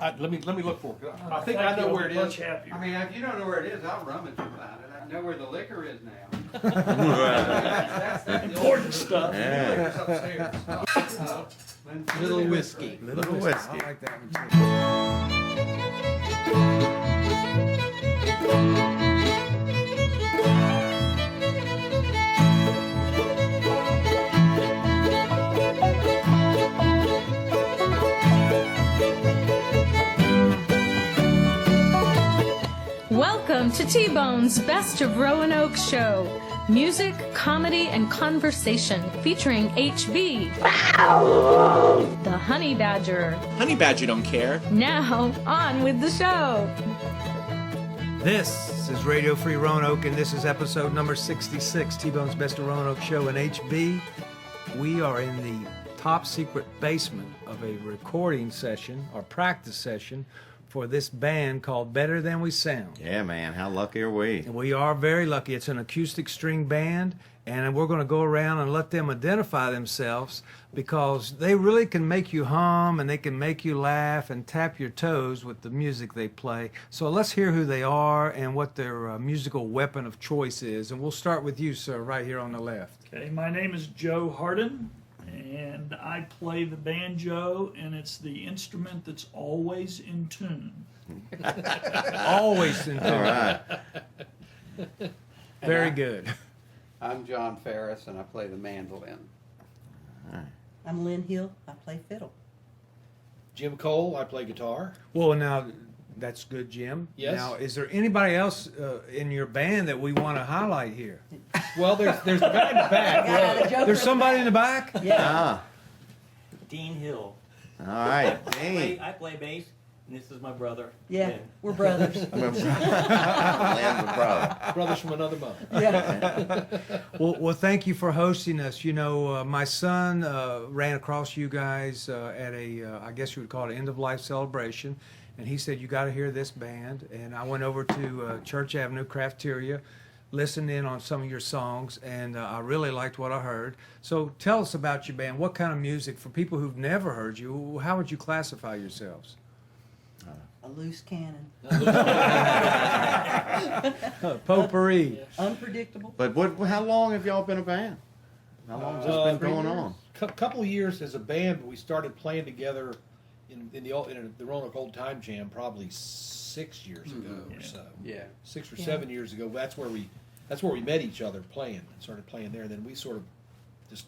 Let me look for it. I think I know where it is. I mean, if you don't know where it is, I'll rummage and find it. I know where the liquor is now. That's Important stuff. Yeah. Liquor's upstairs. Little whiskey. Little whiskey. I like that one too. Welcome to T-Bone's Best of Roanoke show. Music, comedy, and conversation featuring HB, the Honey Badger. Honey Badger don't care. Now, on with the show. This is Radio Free Roanoke, and this is episode number 66, T-Bone's Best of Roanoke show. And HB, we are in the top secret basement of a recording session, or practice session, for this band called Better Than We Sound. Yeah, man. How lucky are we? And we are very lucky. It's an acoustic string band, and we're going to go around and let them identify themselves because they really can make you hum and they can make you laugh and tap your toes with the music they play. So let's hear who they are and what their musical weapon of choice is. And we'll start with you, sir, right here on the left. Okay, my name is Joe Hardin, and I play the banjo, and it's the instrument that's always in tune. Always in tune. All right. Very good. I'm John Ferris, and I play the mandolin. I'm Lynn Hill. I play fiddle. Jim Cole, I play guitar. Well, now, that's good, Jim. Yes. Now, is there anybody else in your band that we want to highlight here? Well, there's the guy in the back. There's somebody in the back? Yeah. Ah, Dean Hill. all right. Dang. I play bass, and this is my brother. Yeah, Ben. we're brothers. Land's a brother. Brothers from another mother. Yeah. Well, thank you for hosting us. You know, my son ran across you guys at a, I guess you would call it an end-of-life celebration, and he said, you got to hear this band. And I went over to Church Avenue Crafteria, listened in on some of your songs, and I really liked what I heard. So tell us about your band. What kind of music, for people who've never heard you, how would you classify yourselves? A loose cannon. Potpourri. Unpredictable. But how long have y'all been a band? How long has this been going on? Couple of years as a band, but we started playing together in the Roanoke Old Time Jam probably 6 years ago or so. Yeah. 6 or Yeah. 7 years ago. That's where we met each other playing and started playing there. And then we sort of just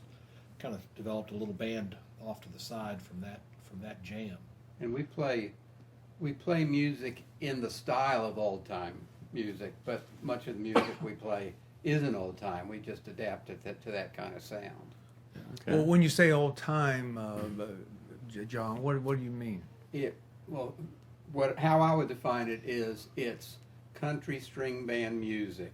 kind of developed a little band off to the side from that jam. And we play music in the style of old time music, but much of the music we play isn't old time. We just adapted it to that kind of sound. Okay. Well, when you say old time, John, what do you mean? How I would define it is it's country string band music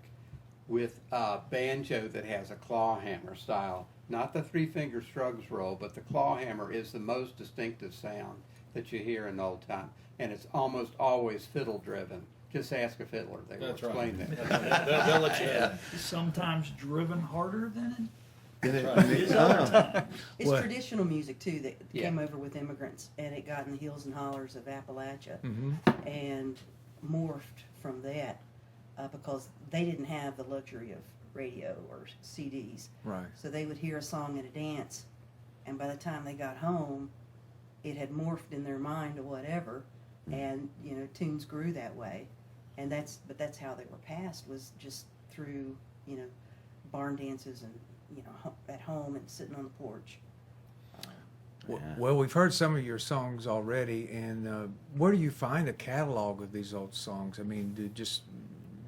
with a banjo that has a claw hammer style. Not the three-finger Scruggs roll, but the claw hammer is the most distinctive sound that you hear in old time. And it's almost always fiddle-driven. Just ask a fiddler; they will That's right. explain that. They'll let you know. Sometimes driven harder than It's What? traditional music, too, that Yeah. came over with immigrants, and it got in the hills and hollers of Appalachia Mm-hmm. and morphed from that because they didn't have the luxury of radio or CDs. Right. So they would hear a song at a dance, and by the time they got home, it had morphed in their mind to whatever, and tunes grew that way, and that's how they were passed, was just through barn dances and at home and sitting on the porch. Well, we've heard some of your songs already, and where do you find a catalog of these old songs? I mean,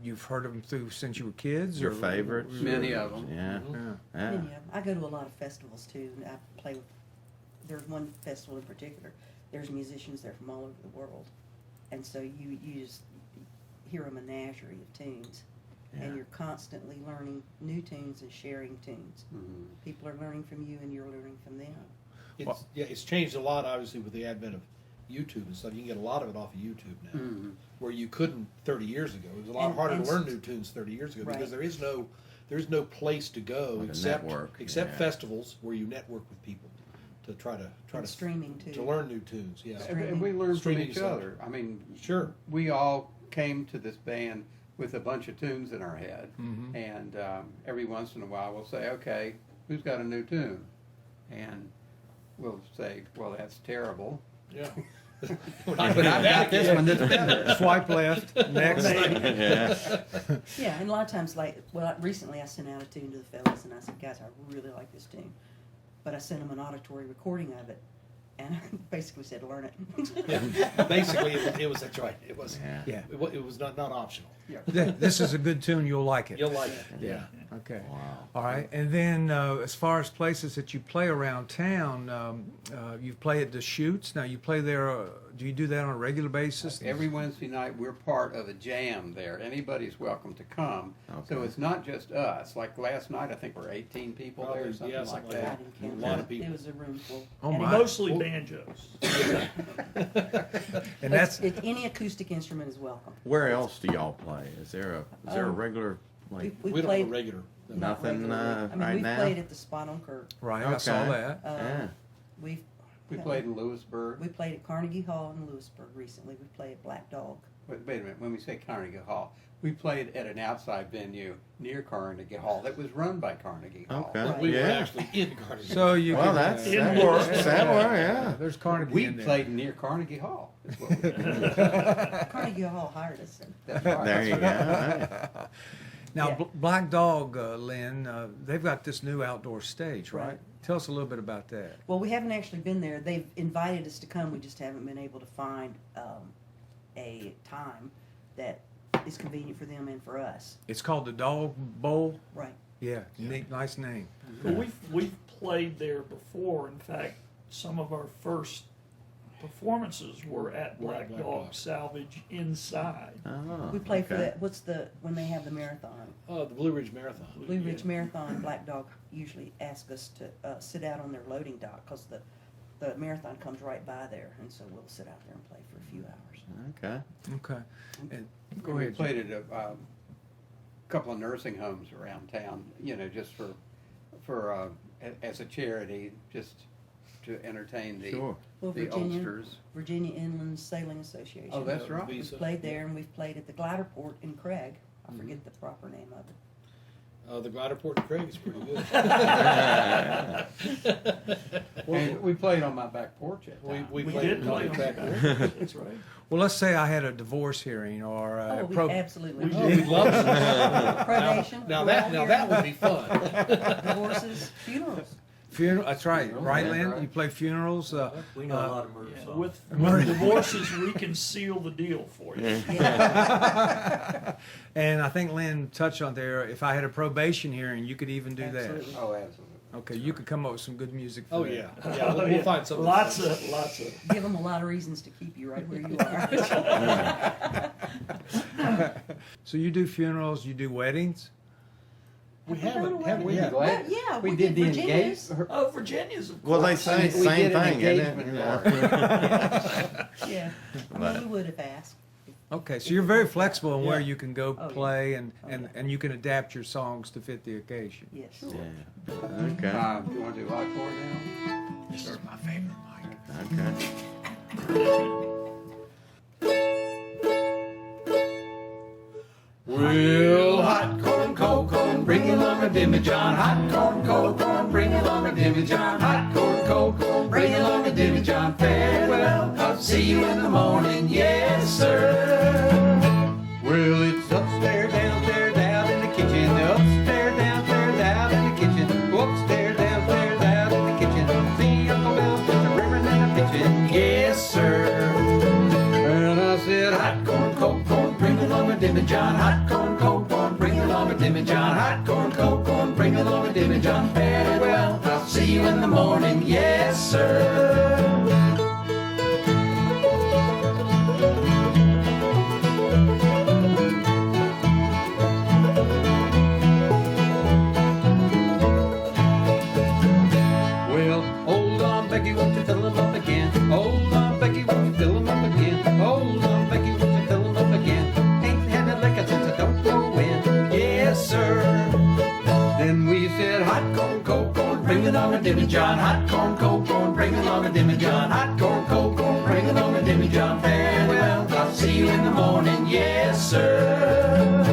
you've heard them through since you were kids? Your or- favorites? Many of them. Yeah. Yeah. Yeah. Many of 'em. I go to a lot of festivals too, and I play with. There's one festival in particular. There's musicians there from all over the world, and so you just hear a menagerie of tunes, Yeah. and you're constantly learning new tunes and sharing tunes. Mhm. People are learning from you, and you're learning from them. It's changed a lot, obviously, with the advent of YouTube and stuff. You can get a lot of it off of YouTube now, where you couldn't 30 years ago. It was a lot And- harder and to learn new tunes 30 years ago because Right. there is no place to go Like a except network, except yeah. festivals where you network with people. to try to And streaming too. to learn new tunes. Yeah, And we learn from Streaming each is other. I mean, sure. we all came to this band with a bunch of tunes in our head, and every once in a while we'll say, "Okay, who's got a new tune?" And we'll say, "Well, that's terrible." Yeah. But I've got this one that's better. Swipe left, next. Yeah, and a lot of times, recently I sent out a tune to the fellas, and I said, "Guys, I really like this tune," but I sent them an auditory recording of it, and I basically said, "Learn it." Yeah. Basically, it was that's right. It was. Yeah. It was not optional. This is a good tune. You'll like it. You'll like it. Yeah. Okay. All right. And then as far as places that you play around town, you play at the Shoots. Now you play there. Do you do that on a regular basis? Every Wednesday night, we're part of a jam there. Anybody's welcome to come. So it's not just us. Like last night, I think we're 18 people there or Probably, something yeah, like something that. I didn't count A lot it. of people. It was a room full. Oh, And my. Mostly banjos. And that's any acoustic instrument is welcome. Where else do y'all play? Is there a regular, like, We We don't have played a regular. not Nothing, regularly. I mean, right we now? played at the Spot on Kirk. right. I saw Okay. that. yeah. We've We played in Lewisburg. We played at Carnegie Hall in Lewisburg recently. We played at Black Dog. Wait a minute. When we say Carnegie Hall, we played at an outside venue near Carnegie Hall that was run by Carnegie Hall. Okay. We were Yeah. actually in Carnegie. So you. Well, can- that's In that works. works. That works. Yeah. There's Carnegie We in there. played near Carnegie Hall. Is what we did. Carnegie Hall hired us. That's right. There you go. Right. Now, Yeah. Black Dog, Lynn, they've got this new outdoor stage, right? Right. Tell us a little bit about that. Well, we haven't actually been there. They've invited us to come. We just haven't been able to find a time that is convenient for them and for us. It's called the Dog Bowl. Right. Yeah, neat, nice name. But we've played there before. In fact, some of our first performances were at Black Black Dog Dog. Salvage inside. Oh, We play for okay. that. When they have the marathon? The Blue Ridge Marathon. Blue Ridge Marathon, Black Dog usually ask us to sit out on their loading dock because the marathon comes right by there, and so we'll sit out there and play for a few hours. Okay. Okay. And go We ahead. played at a couple of nursing homes around town, just for as a charity, just to entertain the Sure. Well, the oldsters. Virginia Inland Sailing Association. Oh, that's right. We've Visa. played there, and we've played at the Glider Port in Craig. I forget the proper name of it. The Glider Port in Craig is pretty good. And we played on my back porch at we times. we We played did play on on back that. there. That's right. Well, let's say I had a divorce hearing or Oh, we a absolutely. Oh, we'd love to. Probation. Now we're all that here. would be fun. Divorces, funerals. funeral. That's right, Funeral, right, yeah, Lynn? right. You play funerals. We know a lot of murder Yeah, songs. with divorces, we can seal the deal for you. Yeah, And I think Lynn touched on there. If I had a probation hearing, you could even do absolutely. Oh, absolutely. that. Okay, you could come up with some good music. For Oh that. yeah, yeah. We'll find something. Lots of. Give them a lot of reasons to keep you right where you are. So you do funerals, you do weddings. We Have we done haven't, a haven't we? Wedding? Yet. Well, yeah, we we did the did Virginia's. engagement. Oh, Virginia's, of Well, they course. say We same did an thing, isn't it? engagement You know? party. Yeah, I mean, we would have asked. Okay, so you're very flexible in where Yeah. you can go Oh, yeah. play and, Oh, and, yeah. and you can adapt your songs to fit the occasion. Yes. Yeah. Okay. You want to do like four now? This is my favorite, Mike. Okay. Well, hot corn, cold corn, bring along a dimmy John. Hot corn, cold corn, bring along a dimmy John. Hot corn, cold corn, bring along a dimmy John. Farewell, I'll see you in the morning, yes sir. Well, it's upstairs, downstairs, out in the kitchen. Upstairs, downstairs, out in the kitchen. Upstairs, downstairs, out in the kitchen. See Uncle Bill, the ribbon and a pitching, yes sir. And I said, hot corn, cold corn, bring along a dimmy John. Hot corn, cold corn, bring along a dimmy John. Hot corn, cold corn, bring along a dimmy John. Very well, I'll see you in the morning, yes sir. Well, hold on, Becky, won't you fill 'em up again? Hold on, Becky, won't you fill 'em up again? Hold on, Becky, won't you fill 'em up again? Ain't had a liquor since I don't know when. Yes, sir. Then we said, hot corn, cold corn, bring it along a demijohn. Hot corn, cold corn, bring along a demijohn. Hot corn, cold corn, bring along a demijohn. Fare thee well, I'll see you in the morning, yes sir.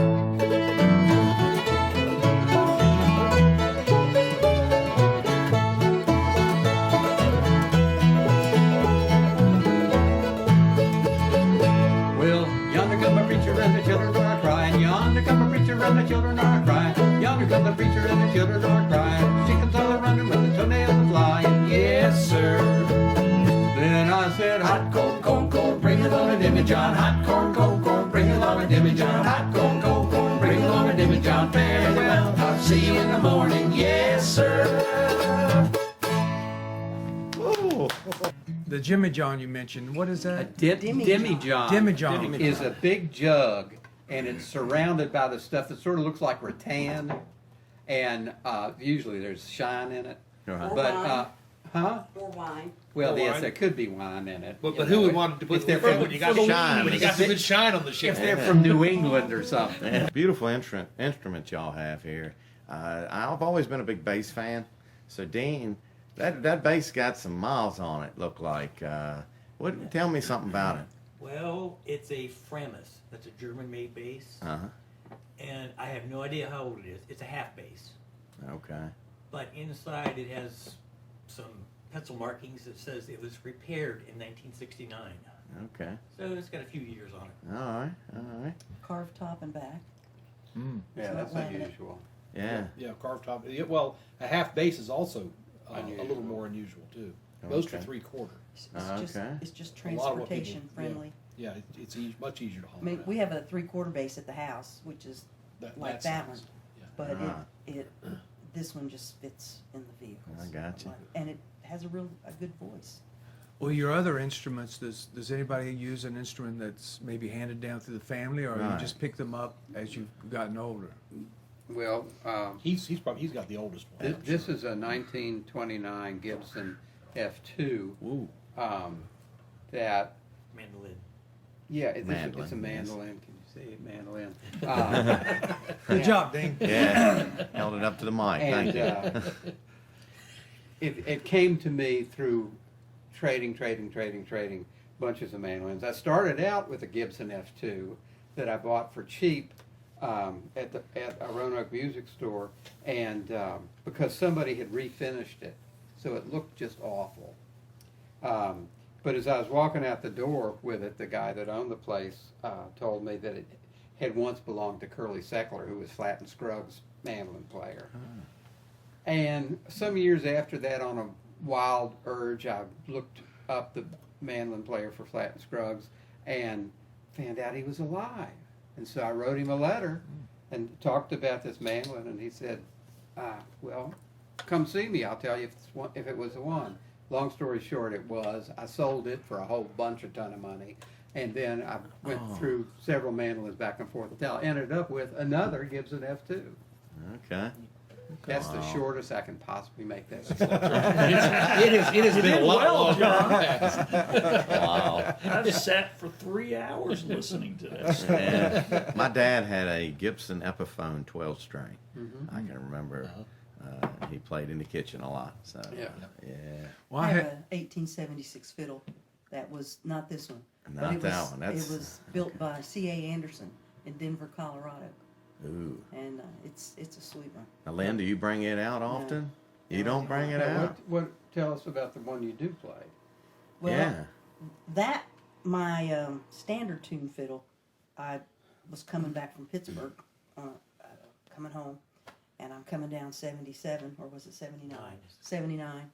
Yonder come a preacher and the children are crying. Yonder come a preacher and the children are crying. Yonder come the preacher and the children are crying. Chickens all a running with the toenails are flying. Yes, sir. Then I said, hot corn, cold corn, bring along a demijohn. Hot corn, cold corn, bring along a demijohn. Hot corn, cold corn, bring along a demijohn. Fare thee well, I'll see you in the morning. Yes, sir. Ooh. The Jimmy John you mentioned, what is A that? demijohn Demijohn. is a big jug, and it's surrounded by the stuff that sort of looks like rattan, and usually there's shine in it. Right. But wine. huh? Or wine. Well, Or yes, wine. there could be wine in it. But you who know, would want to put if they're the from, when you got shine. when you got some good shine on the ship? if they're from New England or something. Yeah, beautiful instrument y'all have here. I've always been a big bass fan. So Dean, that bass got some miles on it. Look like. Tell me something about it. Well, it's a Framus. That's a German-made bass, Uh huh. and I have no idea how old it is. It's a half bass, Okay. but inside it has some pencil markings that says it was repaired in 1969. Okay. So it's got a few years on it. All right. All right. Carved top and back. Yeah, that's not laminate. unusual. Yeah. Yeah, carved top. Yeah, well, a half bass is also a Unusual. little more unusual too. Most are Okay. 3/4. Okay. It's just A lot of what people- transportation friendly. Yeah, it's much easier to haul. I mean, around. we have a 3/4 bass at the house, which is like that one. size. Yeah. But Ah. this one just fits in the vehicles. I gotcha. And it has a good voice. Well, your other instruments, does anybody use an instrument that's maybe handed down through the family, or you Right. just pick them up as you've gotten older? Well, He's got the oldest one. I'm this sure. is a 1929 Gibson F2 Ooh. that, Mandolin. yeah, it's a Mandolin, yes. mandolin. Can you see it? Mandolin. Good job, Dean. Yeah. Held it up to the mic. Thank And you. it came to me through trading bunches of mandolins. I started out with a Gibson F2 that I bought for cheap at a Roanoke music store, and because somebody had refinished it, so it looked just awful. But as I was walking out the door with it, the guy that owned the place told me that it had once belonged to Curly Seckler, who was Flatt and Scruggs' mandolin player. And some years after that, on a wild urge, I looked up the mandolin player for Flatt and Scruggs and found out he was alive. And so I wrote him a letter and talked about this mandolin, and he said, well, come see me. I'll tell you if it was the one. Long story short, it was. I sold it for a whole ton of money. And then I went through several mandolins back and forth until I ended up with another Gibson F2. Okay. That's the shortest I can possibly make that. It has been a lot well, longer. John. Wow. I've sat for 3 hours listening to this. Yeah. My dad had a Gibson Epiphone 12-string. I can remember he played in the kitchen a lot. So Yeah. yeah. Well, I I have had, an 1876 fiddle that was not this one. Not but it that was, one. That's- it was built by C.A. Anderson in Denver, Colorado, Ooh. and it's a sweet one. Now, Lynn, do you bring it out often? You don't bring it Now, out? what tell us about the one you do play? Well, Yeah. that my standard tune fiddle, I was coming back from Pittsburgh, coming home, and I'm coming down 77, or was it 79? 79,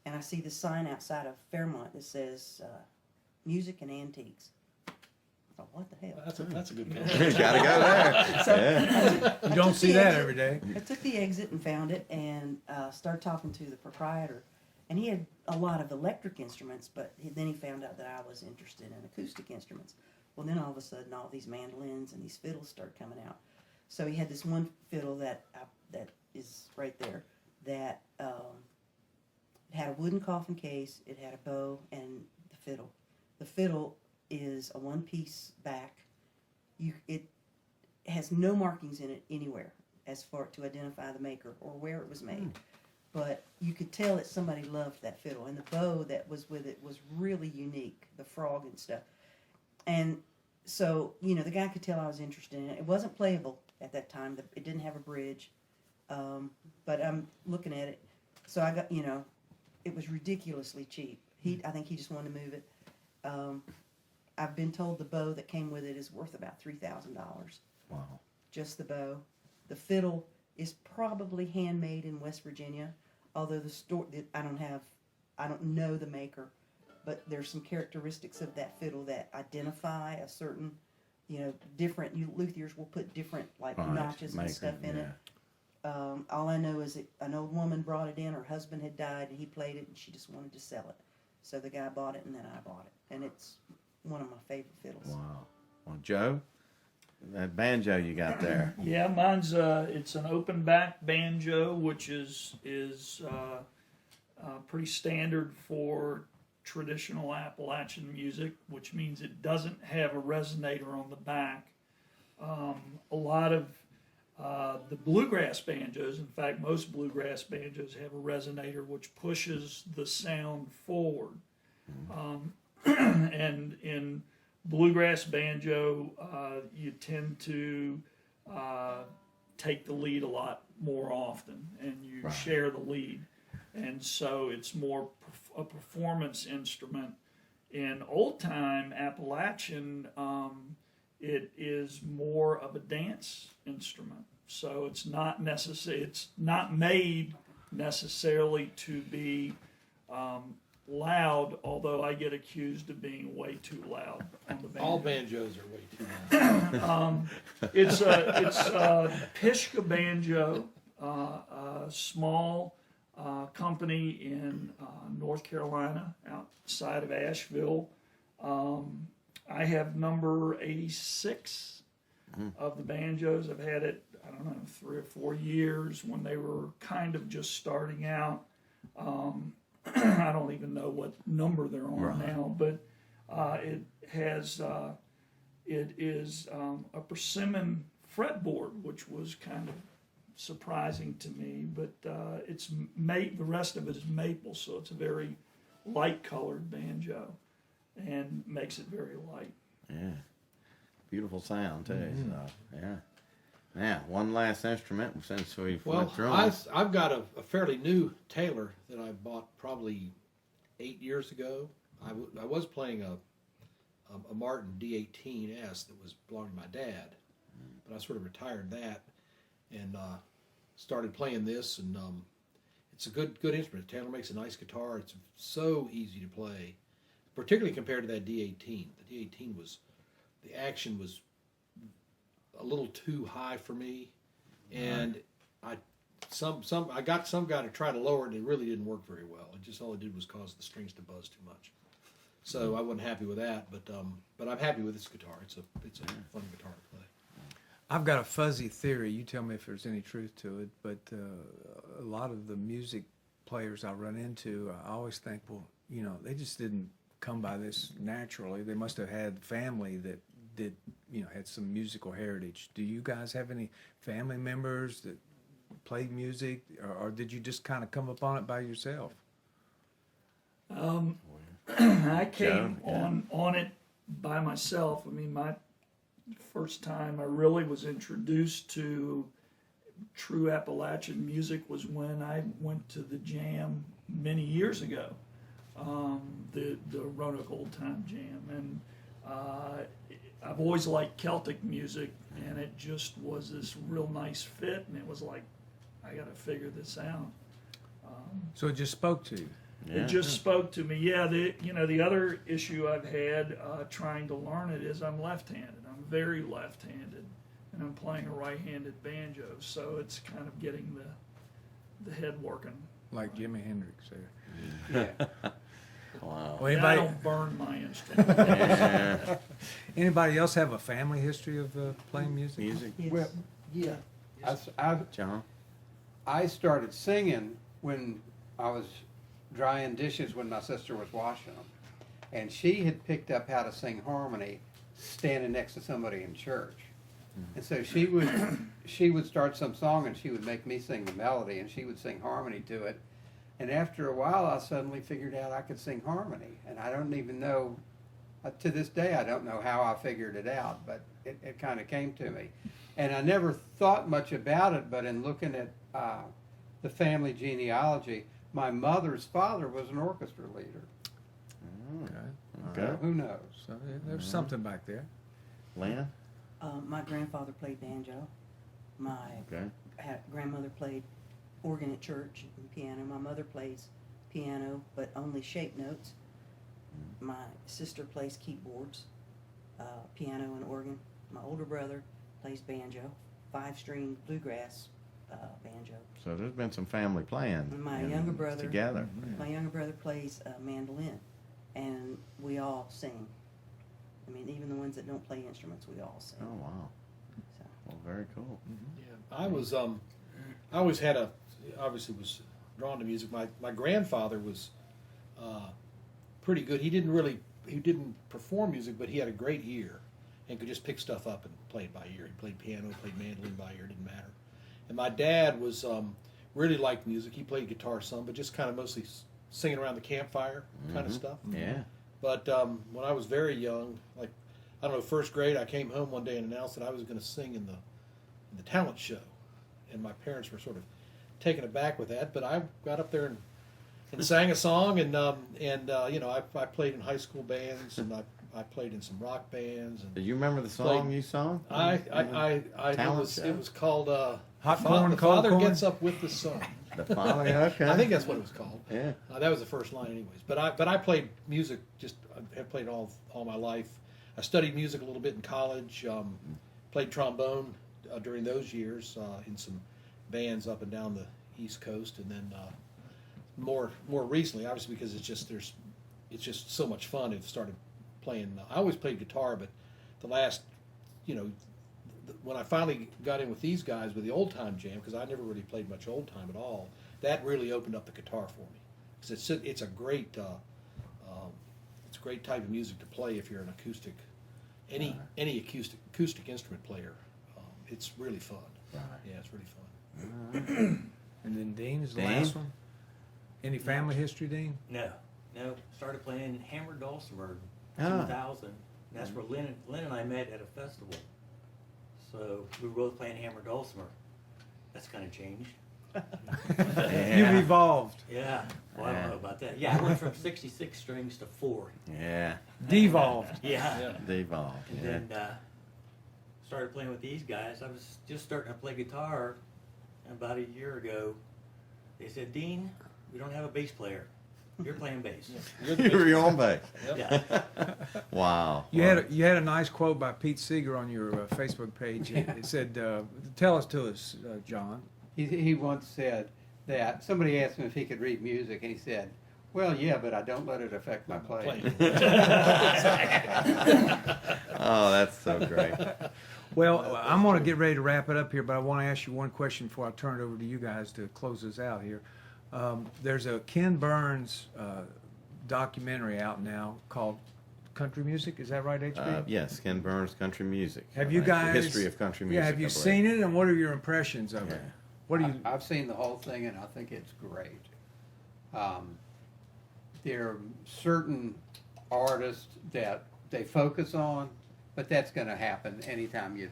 and I see the sign outside of Fairmont that says music and antiques. I thought, what the hell? That's a good You one. gotta go there. So Yeah. you don't see that every day. I took the exit and found it, and started talking to the proprietor. And he had a lot of electric instruments, but then he found out that I was interested in acoustic instruments. Well, then all of a sudden, all these mandolins and these fiddles started coming out. So he had this one fiddle that is right there that it had a wooden coffin case, it had a bow, and the fiddle. The fiddle is a one-piece back. It has no markings in it anywhere as far to identify the maker or where it was made. but you could tell that somebody loved that fiddle, and the bow that was with it was really unique, the frog and stuff. And so, the guy could tell I was interested in it. It wasn't playable at that time. It didn't have a bridge, but I'm looking at it. So I got, it was ridiculously cheap. I think he just wanted to move it. I've been told the bow that came with it is worth about $3,000. Wow. Just the bow. The fiddle is probably handmade in West Virginia, although the store I don't know the maker, but there's some characteristics of that fiddle that identify a certain, different. Luthiers will put different Right, notches and stuff in it. All I know is that an old woman brought it in. Her husband had died, and he played it, and she just wanted to sell it. So the guy bought it, and then I bought it, and it's one of my favorite fiddles. Wow. Well, Joe, that banjo you got there. Yeah, mine's it's an open back banjo, which is pretty standard for traditional Appalachian music, which means it doesn't have a resonator on the back. A lot of the bluegrass banjos, in fact, most bluegrass banjos have a resonator which pushes the sound forward. And in bluegrass banjo, you tend to take the lead a lot more often, and you share the lead. And so it's more a performance instrument. In old-time Appalachian, it is more of a dance instrument. So it's not made necessarily to be loud, although I get accused of being way too loud on the banjo. All banjos are way too loud. It's a Pishka banjo, a small company in North Carolina, outside of Asheville. I have number 86 of the banjos. I've had it, I don't know, 3 or 4 years when they were kind of just starting out. I don't even know what number they're on now, but it is a persimmon fretboard, which was kind of surprising to me. But the rest of it is maple, so it's a very light-colored banjo, and makes it very light. Yeah. Beautiful sound too. So yeah. Now, one last instrument since we went through them. I've got a fairly new Taylor that I bought probably 8 years ago. I was playing a Martin D18S that was belonged to my dad, but I sort of retired that and started playing this, and it's a good instrument. Taylor makes a nice guitar. It's so easy to play, particularly compared to that D18. The D18 the action was a little too high for me, and I got some guy to try to lower it, and it really didn't work very well. All it did was cause the strings to buzz too much. So I wasn't happy with that, but I'm happy with this guitar. It's a fun guitar to play. I've got a fuzzy theory. You tell me if there's any truth to it, but a lot of the music players I run into, I always think, well, they just didn't come by this naturally. They must have had family that did, had some musical heritage. Do you guys have any family members that play music, or did you just kind of come upon it by yourself? I came on it by myself. I mean, my first time I really was introduced to true Appalachian music was when I went to the jam many years ago, the Roanoke Old Time Jam, and I've always liked Celtic music, and it just was this real nice fit, and it was like, I got to figure this out. So it just spoke to you. It just spoke to me. Yeah, the other issue I've had trying to learn it is I'm left-handed. I'm very left-handed, and I'm playing a right-handed banjo, so it's kind of getting the head working. Like Jimi Hendrix there. Yeah. Wow. Well, I anybody, don't burn my instrument. anybody else have a family history of playing music? Music. Yes. Well, yeah. John? I started singing when I was drying dishes when my sister was washing them. And she had picked up how to sing harmony standing next to somebody in church. And so she would start some song and she would make me sing the melody and she would sing harmony to it. And after a while, I suddenly figured out I could sing harmony. And I don't even know, to this day, I don't know how I figured it out, but it kind of came to me. And I never thought much about it, but in looking at the family genealogy, my mother's father was an orchestra leader. Okay. Okay. Who knows? So there's something back there. Lynn? My grandfather played banjo. My Okay. grandmother played organ at church and piano. My mother plays piano, but only shape notes. My sister plays keyboards, piano and organ. My older brother plays banjo, 5-string bluegrass banjo. So there's been some family playing. And my and younger brother- together. My younger brother plays mandolin, and we all sing. I mean, even the ones that don't play instruments, we all sing. Oh wow. So. Well, very cool. Yeah, I was I always had obviously was drawn to music. My grandfather was pretty good. He didn't perform music, but he had a great ear and could just pick stuff up and play it by ear. He played piano, played mandolin by ear, didn't matter. And my dad was really liked music. He played guitar some, but just kind of mostly singing around the campfire kind of stuff. Yeah. But when I was very young, like, I don't know, first grade, I came home one day and announced that I was going to sing in the talent show. And my parents were sort of taken aback with that, but I got up there and sang a song, and you know, I played in high school bands, and I played in some rock bands. And Do you remember the song you sung? Talent show? It was called Hot Corn, The Cold Father Corn? Gets Up with the Sun. The Father. Okay. I think that's what it was called. Yeah. That was the first line, anyways. But I played music. Just I have played all my life. I studied music a little bit in college. Played trombone during those years in some bands up and down the East Coast, and then more recently, obviously, because it's just so much fun. I've started playing. I always played guitar, but the last, you know, when I finally got in with these guys with the old time jam, because I never really played much old time at all, that really opened up the guitar for me. Because it's a great type of music to play if you're an acoustic, any acoustic instrument player. It's really fun. Right. Yeah, it's really fun. And then Dean is the Dean? last one. Any family history, Dean? No. Started playing hammer dulcimer in Ah. 2000. That's where Lynn and I met at a festival. So we were both playing hammer dulcimer. That's kind of changed. You've evolved. Yeah. Well, I don't know about that. Yeah, I went from 66 strings to 4. Yeah. Devolved. Yeah. Devolved. And Yeah. then started playing with these guys. I was just starting to play guitar about a year ago. They said, Dean, we don't have a bass player. You're playing bass. You were your own bass. Yeah. Wow. You had a nice quote by Pete Seeger on your Facebook page. It said, "Tell us to us, John." He once said that somebody asked him if he could read music, and he said, "Well, yeah, but I don't let it affect my playing." Oh, that's so great. Well, I'm going to get ready to wrap it up here, but I want to ask you one question before I turn it over to you guys to close this out here. There's a Ken Burns documentary out now called Country Music. Is that right, HB? Yes, Ken Burns, Country Music. Have you The guys? history of country music. Yeah. Have you I believe. seen it, and what are your impressions of it? Yeah. What do you? I've seen the whole thing, and I think it's great. There are certain artists that they focus on, but that's going to happen anytime you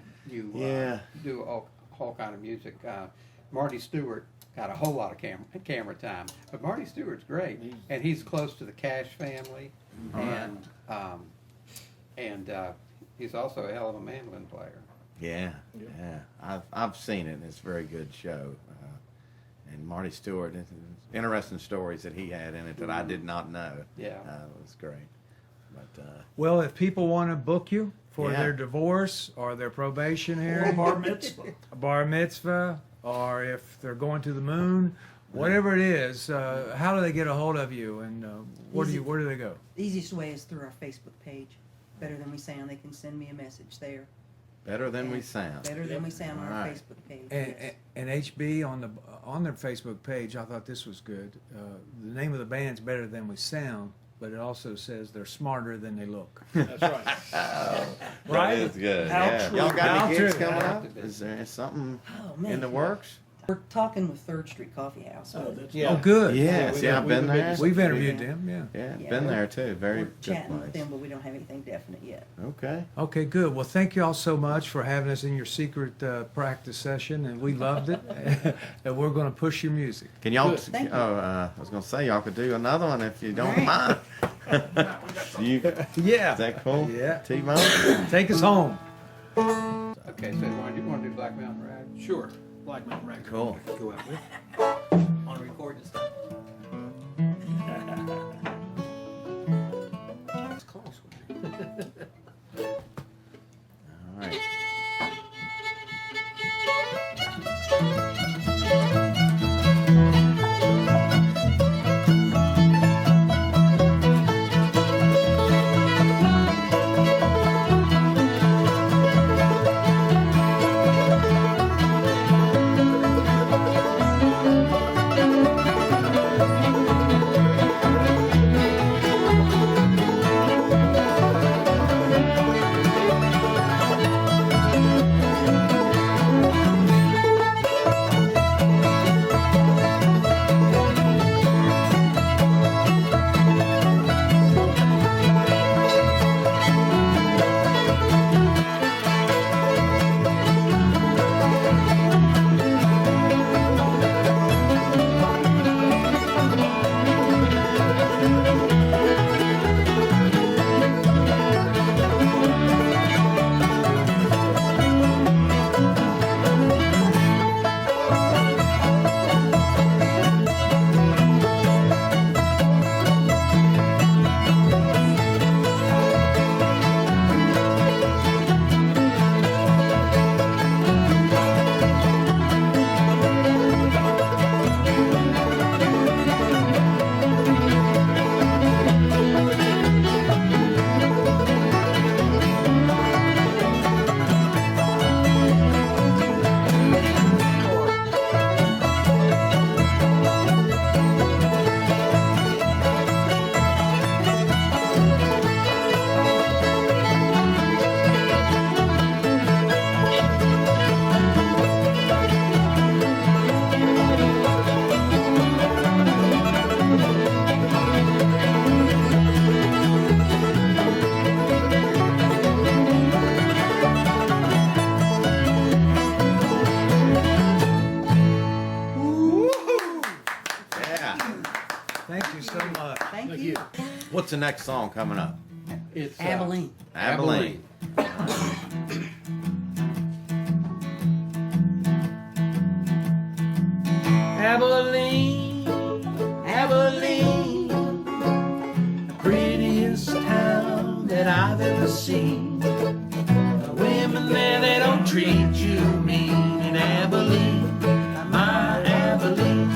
Yeah. do a whole kind of music. Marty Stewart got a whole lot of camera time, but Marty Stewart's great, and he's close to the Cash family, and he's also a hell of a mandolin player. Yeah, yeah. I've seen it, and it's a very good show. And Marty Stewart, interesting stories that he had in it that I did not know. Yeah. It was great. But Well, if people want to book you for Yeah. their divorce or their probation Or hearing, bar mitzvah. a bar mitzvah, or if they're going to the moon, whatever it is, how do they get a hold of you, and where do they go? The easiest way is through our Facebook page, Better Than We Sound. They can send me a message there. Better Than We And Sound. Better Than We Sound on All our right. Facebook page. And HB on their Facebook page, I thought this was good. The name of the band's Better Than We Sound, but it also says they're smarter than they look. That's right. right? is good. How Yeah. true. Y'all got How any gigs true. coming Have up? to be. Is there something Oh, man. in the works? We're talking with Third Street Coffee House. Oh, that's Yeah. Oh, good. Yes, we've yeah, been- I've we've been been there. busy. We've interviewed them, yeah. Yeah, Yeah, been we're- there too. Very We're good chatting with place. them, but we don't have anything definite yet. Okay. Okay, good. Well, thank you all so much for having us in your secret practice session, and we loved it. And we're going to push your music. Can y'all? Good. Thank you. I was gonna say y'all could do another one if you don't All right. mind. You, is Yeah. that cool? Yeah. T-Bone. Take us home. Okay, so you want to do Black Mountain Rag? Sure. Black Mountain Records. Cool. Go out with. On recording stuff. It's close. wasn't it? All right. Yeah. Thank you so much. Thank you. What's the next song coming up? It's Abilene. Abilene. Abilene, Abilene, the prettiest town that I've ever seen. The women there, they don't treat you mean in Abilene, my Abilene.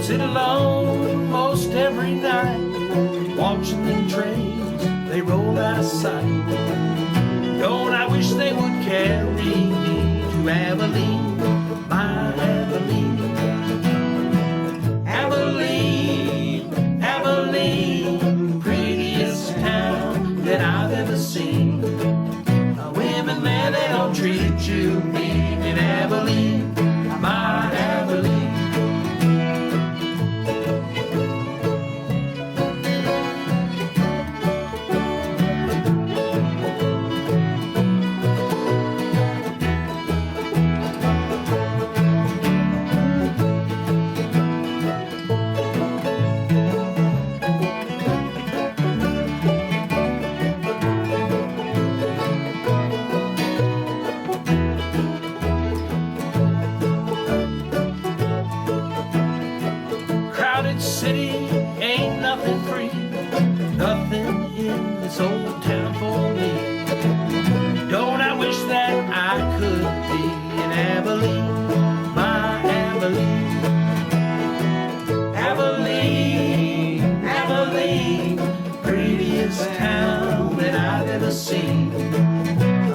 Sit alone most every night, watching them trains, they roll out of sight. Don't I wish they would carry me to Abilene, my Abilene. Abilene, Abilene, prettiest town that I've ever seen. The women there, they don't treat you mean in Abilene, my Abilene. Crowded city, ain't nothing free, nothing in this old town for me. Don't I wish that I could be in Abilene, my Abilene. Abilene, Abilene, prettiest town that I've scene.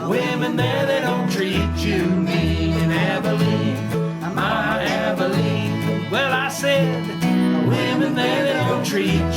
Women there, they don't treat you mean. In Abilene, my Abilene. Well, I said, women there, they don't treat